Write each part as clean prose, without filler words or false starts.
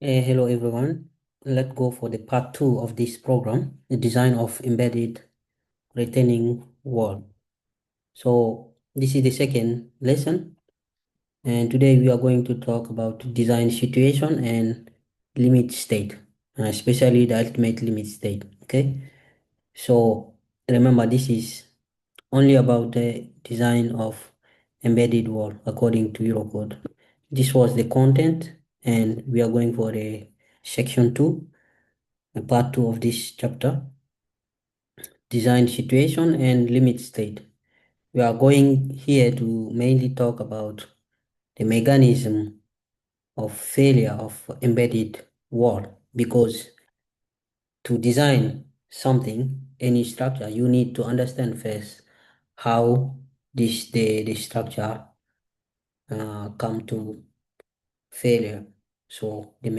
Hello everyone. Let's go for the part 2 of this program, the design of embedded retaining wall. So this is the second lesson, and today we are going to talk about design situation and limit state, especially the ultimate limit state. Okay, so remember this is only about the design of embedded wall according to Eurocode. This was the content, and we are going for the section 2, part 2 of this chapter, design situation and limit state. We are going here to mainly talk about the mechanism of failure of embedded wall, because to design something, any structure, you need to understand first how the structure come to failure. So the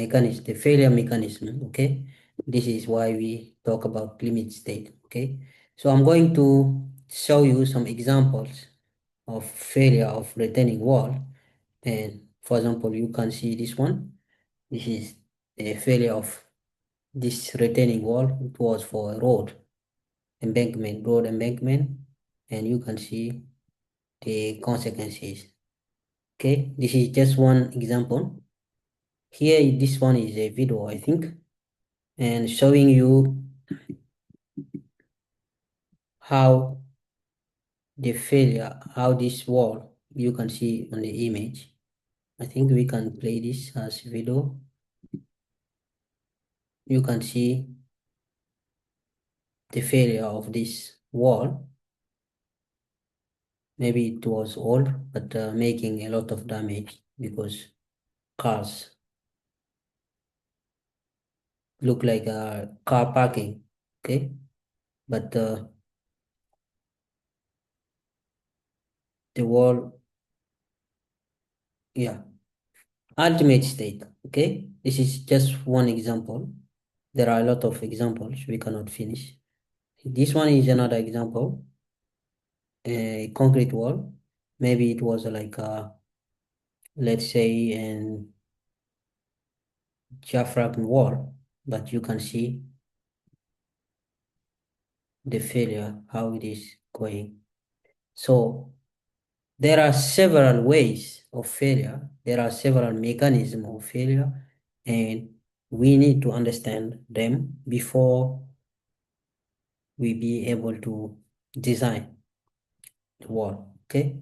failure mechanism, okay? This is why we talk about limit state, okay? So I'm going to show you some examples of failure of retaining wall. And for example, you can see this one. This is a failure of this retaining wall. It was for a road embankment, and you can see the consequences. Okay, this is just one example. Here, this one is a video, I think, and showing you how how this wall, you can see on the image. I think we can play this as video. You can see the failure of this wall. Maybe it was old, but making a lot of damage because cars look like a car parking. Okay, but the wall, yeah, ultimate state. Okay, this is just one example. There are a lot of examples we cannot finish. This one is another example, a concrete wall. Maybe it was like let's say an diaphragm wall, but you can see the failure, how it is going. So there are several ways of failure. There are several mechanisms of failure, and we need to understand them before we be able to design the wall. Okay.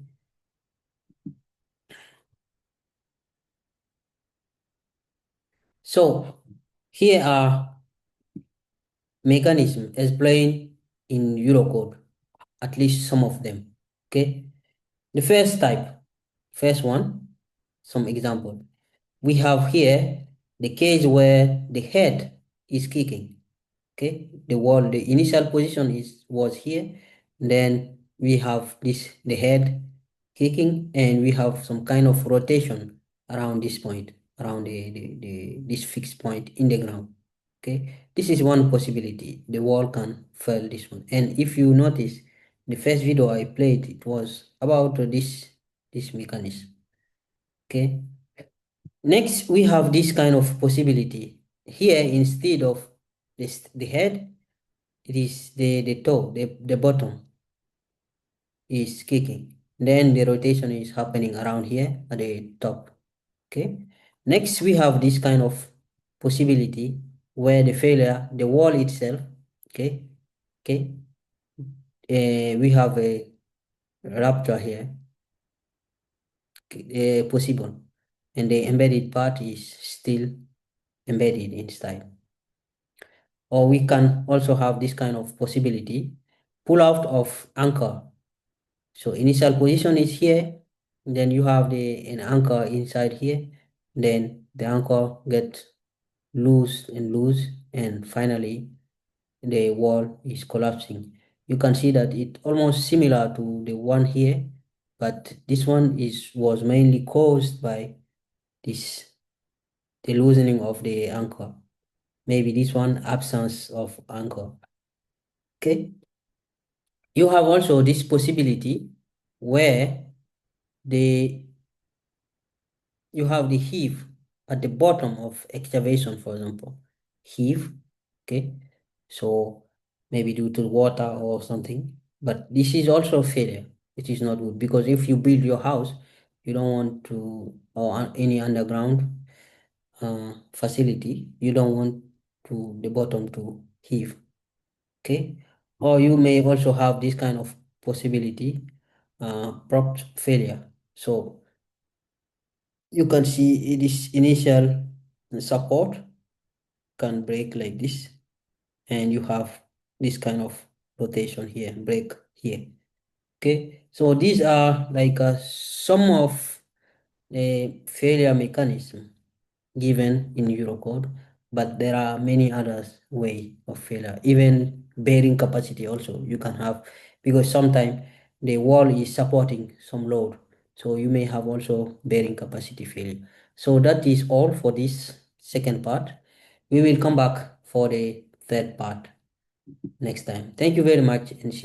So here are mechanisms explained in Eurocode, at least some of them. Okay. The first one, some example. We have here the case where the head is kicking. Okay, the initial position was here. Then we have the head kicking, and we have some kind of rotation around this point, around this fixed point in the ground. Okay, this is one possibility. The wall can fail this one. And if you notice, the first video I played, it was about this mechanism. Okay, next we have this kind of possibility. Here, instead of the head, it is the toe, the bottom is kicking. Then the rotation is happening around here at the top. Okay. Next, we have this kind of possibility where the wall itself, okay, okay, we have a rupture here, possible, and the embedded part is still embedded inside. Or we can also have this kind of possibility, pull out of anchor. So initial position is here, then you have an anchor inside here, then the anchor gets loose and loose, and finally the wall is collapsing. You can see that it almost similar to the one here, but this one was mainly caused by this the loosening of the anchor. Maybe this one absence of anchor. Okay. You have also this possibility where the you have the heave. at the bottom of excavation, for example, heave, okay? So maybe due to water or something. But this is also failure. It is not good because if you build your house, you don't want to, or any underground facility, you don't want to the bottom to heave, okay? Or you may also have this kind of possibility, prompt failure. So you can see this initial support can break like this, and you have this kind of rotation here, break here. Okay, so these are like some of the failure mechanism given in Eurocode, but there are many others way of failure. Even bearing capacity also you can have, because sometimes the wall is supporting some load, so you may have also bearing capacity failure. So that is all for this second part. We will come back for the third part next time. Thank you very much, and see